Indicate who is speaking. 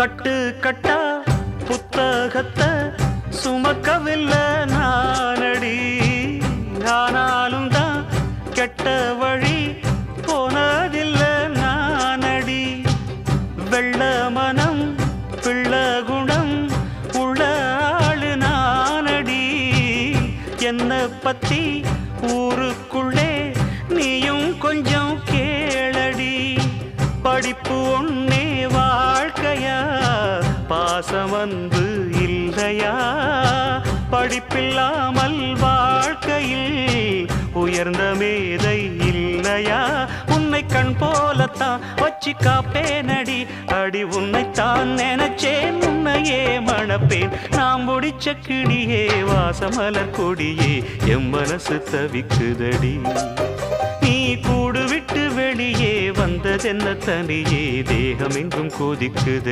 Speaker 1: கட்டு கட்டா புத்தகத்தை சுமக்கவில்லை நானடி. ஆனாலும் தான் கெட்ட வழி போனதில்லை நானடி. வெள்ள மனம் பிள்ள குணம் உள்ள ஆளு நானடி. என்ன பத்தி ஊருக்குள்ளே நீயும் கொஞ்சம் கேளடி. படிப்பு ஒன்னே வாழ்க்கையா, பாசம் வந்து இல்லையா? படிப்பில்லாமல் வாழ்க்கையில் உயர்ந்த மேதை இல்லையா? உன்னை கண் போலத்தான் வச்சு காப்பேனடி. அடி உன்னைத்தான் நினைச்சேன், உன்னையே மணப்பேன். நாம் முடிச்ச கிளியே வாசமலர் கொடியே, எம் மனசு தவிக்குதடி. நீ கூடு விட்டு வெளியே வந்ததென்ன தனியே, தேகம் எங்கும் கொதிக்குதடி.